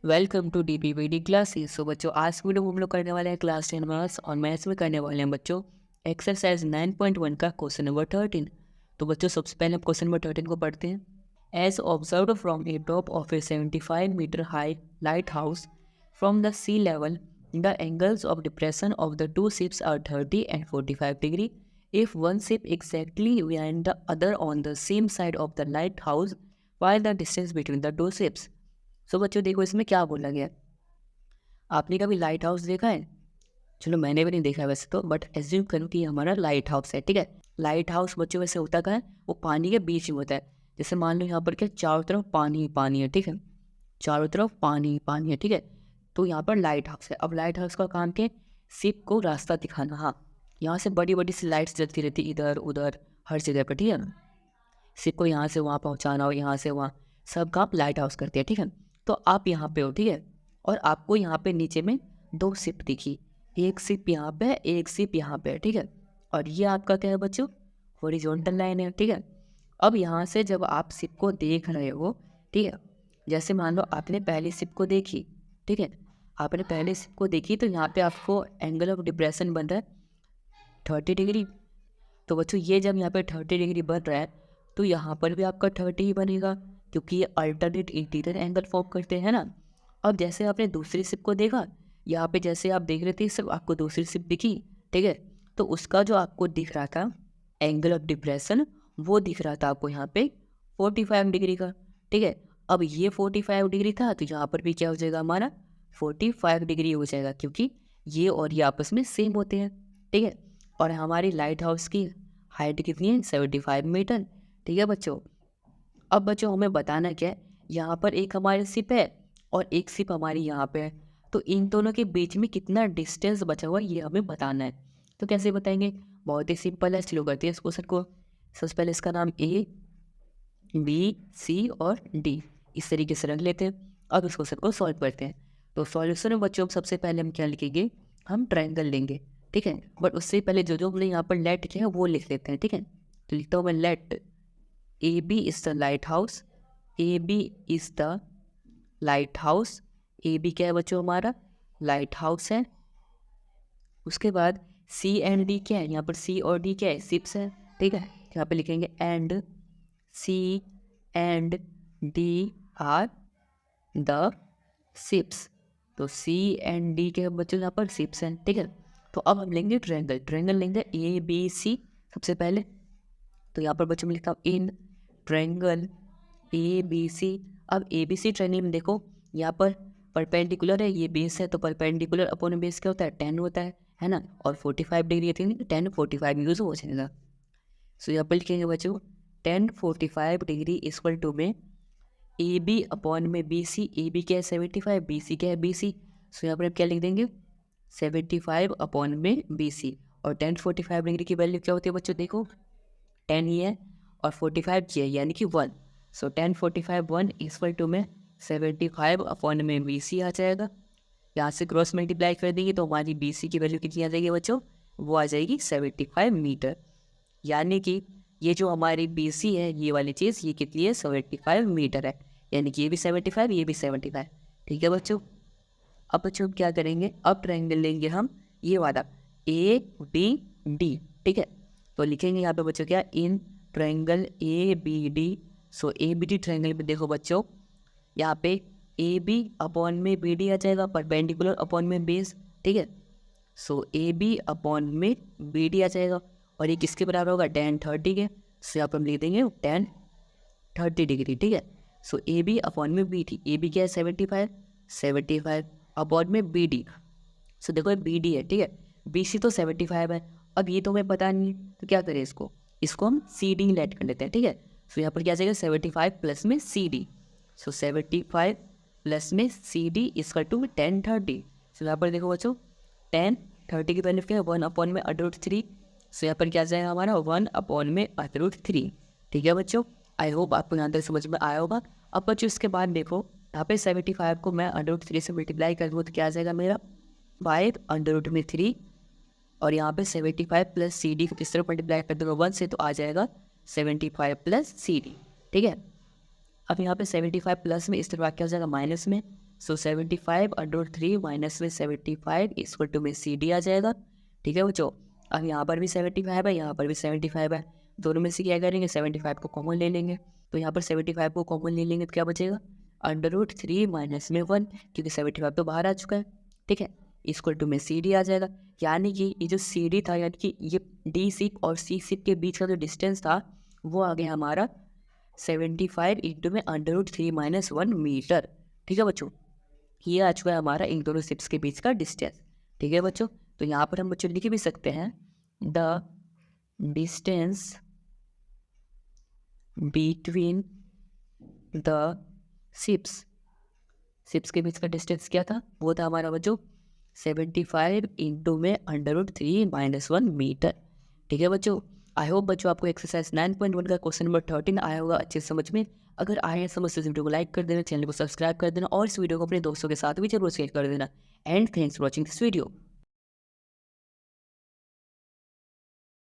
Welcome to DPPD classes. So बच्चों, आज की वीडियो में हम लोग करने वाले हैं क्लास 10 मैथ्स और मैथ्स में करने वाले हैं बच्चों एक्सरसाइज 9.1 का क्वेश्चन नंबर 13। तो बच्चों, सबसे पहले हम क्वेश्चन नंबर 13 को पढ़ते हैं। As observed from a top of a 75 metre high lighthouse from the sea level, the angles of depression of the two ships are 30 and 45 degree. If one ship exactly behind the other on the same side of the lighthouse, while the distance between the two ships। सो बच्चों देखो, इसमें क्या बोला गया है। आपने कभी light house देखा है? चलो, मैंने भी नहीं देखा है वैसे तो, बट एज्यूम करूँ कि ये हमारा लाइट हाउस है। ठीक है, लाइट हाउस बच्चों वैसे होता क्या है, वो पानी के बीच में होता है। जैसे मान लो यहाँ पर क्या, चारों तरफ पानी ही पानी है। ठीक है, चारों तरफ पानी ही पानी है। ठीक है, तो यहाँ पर लाइट हाउस है। अब लाइट हाउस का काम क्या है? शिप को रास्ता दिखाना। हाँ, यहाँ से बड़ी बड़ी सी लाइट्स जलती रहती इधर उधर हर जगह पर। ठीक है, शिप को यहाँ से वहाँ पहुँचाना हो, यहाँ से वहाँ, सब काम लाइट हाउस करते हैं। ठीक है, तो आप यहाँ पे हो। ठीक है, और आपको यहाँ पे नीचे में दो शिप दिखी, एक शिप यहाँ पे है, एक शिप यहाँ पे है। ठीक है, और ये आपका क्या है बच्चों? हॉरिजॉन्टल लाइन है। ठीक है, अब यहाँ से जब आप शिप को देख रहे हो, ठीक है, जैसे मान लो आपने पहली शिप को देखी। ठीक है, आपने पहले शिप को देखी तो यहाँ पे आपको एंगल ऑफ डिप्रेशन बन रहा है 30 डिग्री। तो बच्चों, ये जब यहाँ पे 30 डिग्री बन रहा है तो यहाँ पर भी आपका 30 ही बनेगा, क्योंकि ये अल्टरनेट इंटीरियर एंगल फॉर्म करते हैं ना। अब जैसे आपने दूसरी शिप को देखा, यहाँ पे जैसे आप देख रहे थे सब आपको दूसरी शिप दिखी। ठीक है, तो उसका जो आपको दिख रहा था एंगल ऑफ डिप्रेशन, वो दिख रहा था आपको यहाँ पे 45 डिग्री का। ठीक है, अब ये 45 डिग्री था तो यहाँ पर भी क्या हो जाएगा, हमारा 45 डिग्री हो जाएगा, क्योंकि ये और ये आपस में सेम होते हैं। ठीक है, और हमारी लाइट हाउस की हाइट कितनी है? 75 मीटर। ठीक है बच्चों, अब बच्चों हमें बताना क्या है, यहाँ पर एक हमारी शिप है और एक शिप हमारी यहाँ पे है, तो इन दोनों के बीच में कितना डिस्टेंस बचा हुआ है ये हमें बताना है। तो कैसे बताएंगे? बहुत ही सिंपल है, चलो करते हैं इस क्वेश्चन को। सबसे पहले इसका नाम ए बी सी और डी इस तरीके से रख लेते हैं। अब इस क्वेश्चन को सॉल्व करते हैं। तो सॉल्यूशन में बच्चों सबसे पहले हम क्या लिखेंगे? हम ट्रायंगल लेंगे। ठीक है, बट उससे पहले जो जो हमने यहाँ पर लेट किया है वो लिख लेते हैं। ठीक है, तो लिखता हूँ मैं, let A B is the lighthouse. A B is the lighthouse. A B क्या है बच्चों? हमारा लाइट हाउस है। उसके बाद सी एंड डी क्या है? यहाँ पर सी और डी क्या है? शिप्स है। ठीक है, यहाँ पे लिखेंगे and C and D are the ships. तो सी एंड डी के बच्चों यहाँ पर शिप्स हैं। ठीक है, तो अब हम लेंगे ट्रायंगल। ट्रायंगल लेंगे ए बी सी सबसे पहले। तो यहाँ पर बच्चों में लिखता हूँ इन ट्रायंगल ए बी सी। अब ए बी सी ट्रायंगल में देखो, यहाँ पर परपेंडिकुलर है, ये बेस है, तो परपेंडिकुलर अपॉन बेस क्या होता है? 10 होता है ना। और 45 डिग्री है, 10 45 यूज हो जाएगा। सो यहाँ पर लिखेंगे बच्चों 10 45 डिग्री इक्वल टू में ए बी अपॉन में बी सी। ए बी क्या है? 75, बी सी क्या है? B C. सो यहाँ पर आप क्या लिख देंगे? 75 अपॉन में बी सी। और 10 45 डिग्री की वैल्यू क्या होती है बच्चों? देखो 10 ही है और 45 ये है, यानी कि 1। सो 10 45 1 इक्वल टू में 75 अपॉन में बी सी आ जाएगा। यहाँ से क्रॉस मल्टीप्लाई कर देंगे तो हमारी बी सी की वैल्यू कितनी आ जाएगी बच्चों? वो आ जाएगी 75 मीटर। यानी कि ये जो हमारी बी सी है, ये वाली चीज़, ये कितनी है? 75 मीटर है। यानी कि ये भी 75, ये भी 75। ठीक है बच्चों, अब बच्चों हम क्या करेंगे? अब ट्रायंगल लेंगे हम ये वाला ए बी डी। ठीक है, तो लिखेंगे यहाँ पे बच्चों क्या? In triangle A B D. So A B D triangle में देखो बच्चों, यहाँ पे ए बी अपॉन में बी डी आ जाएगा, परपेंडिकुलर अपॉन में बेस। ठीक है, सो ए बी अपॉन में बी डी आ जाएगा, और ये किसके बराबर होगा? tan 30 के। सो यहाँ पर हम लिख देंगे tan 30 डिग्री। ठीक है, सो ए बी अपॉन में बी डी। ए बी क्या है? 75, 75 अपॉन में बी डी। सो देखो ये बी डी है। ठीक है, बी सी तो 75 है। अब ये तो हमें पता नहीं है, तो क्या करें? इसको हम सी डी लेट कर लेते हैं। ठीक है, सो यहाँ पर क्या आ जाएगा? 75 प्लस में सी डी। सो 75 प्लस में सी डी इसका टू 10 30। सो यहाँ पर देखो बच्चों 10 30 की वैल्यू क्या है? 1 अपॉन में √3। सो यहाँ पर क्या आ जाएगा हमारा? 1 अपॉन में √3। ठीक है बच्चों, आई होप आपको यहाँ तक समझ में आया होगा। अब बच्चों इसके बाद देखो, यहाँ पे 75 को मैं √3 से मल्टीप्लाई कर दूँ तो क्या आ जाएगा मेरा? 5 √3। और यहाँ पे 75 प्लस सी डी किस तरह मल्टीप्लाई कर दूँगा? 1 से, तो आ जाएगा 75 प्लस सी डी। ठीक है, अब यहाँ पे 75 प्लस में इस तरफ क्या हो जाएगा? माइनस में। सो 75 अंडर 3 माइनस में 75 इक्वल टू में सी डी आ जाएगा। ठीक है बच्चों, अब यहाँ पर भी 75 है, यहाँ पर भी 75 है, दोनों में से क्या करेंगे 75 को कॉमन ले लेंगे। तो यहाँ पर 75 को कॉमन ले लेंगे तो क्या बचेगा अंडर रूट 3 माइनस में 1, क्योंकि 75 तो बाहर आ चुका है। ठीक है, इक्वल टू में सी डी आ जाएगा, यानी कि ये जो सी डी था, यानी कि ये डी सिप और सी सिप के बीच का जो डिस्टेंस था वो आ गया हमारा 75 इंटू में अंडर रूट 3 माइनस 1 मीटर। ठीक है बच्चों, ये आ चुका है हमारा इन दोनों सिप्स के बीच का डिस्टेंस। ठीक है बच्चों, तो यहाँ पर हम बच्चों लिख भी सकते हैं the distance between the ships. Ships के बीच का डिस्टेंस क्या था, वो था हमारा बच्चों 75 इंटू में अंडर रूट 3 माइनस 1 मीटर। ठीक है बच्चों, आई होप बच्चों आपको एक्सरसाइज 9.1 का क्वेश्चन नंबर 13 आया होगा अच्छे से समझ में। अगर आया है समझ तो इस वीडियो को लाइक कर देना, चैनल को सब्सक्राइब कर देना और इस वीडियो को अपने दोस्तों के साथ भी जरूर शेयर कर देना। And thanks for watching this video.